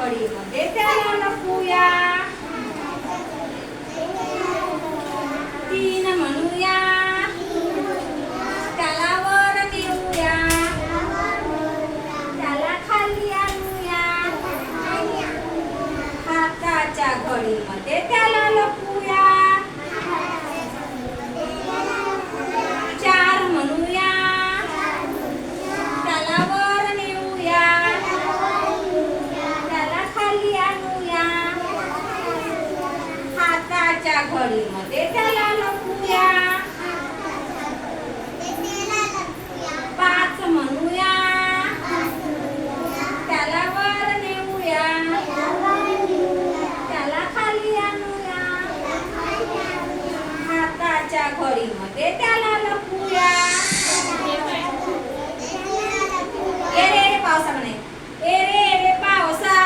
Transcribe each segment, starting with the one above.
घडीमध्ये त्याला लपूया. 3 म्हणूया, त्याला वर नेऊया, त्याला खाली आणूया. हाताच्या घडीमध्ये त्याला लपूया. 4 म्हणूया, त्याला वर नेऊया, त्याला खाली आणूया. हाताच्या घडीमध्ये त्याला लपूया. 5 म्हणूया, त्याला वर नेऊया, त्याला खाली आणूया. हाताच्या घडीमध्ये त्याला लपूया. ए रे पावसा म्हणे, ए रे पावसा,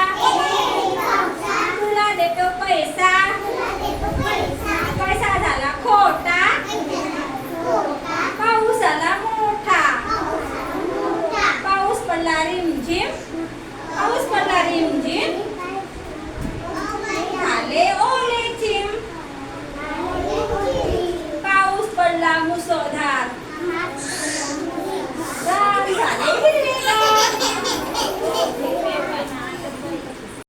तुला देतो पैसा. पैसा झाला खोटा, पाऊस आला मोठा. पाऊस पडला रिमझिम, पाऊस पडला रिमझिम.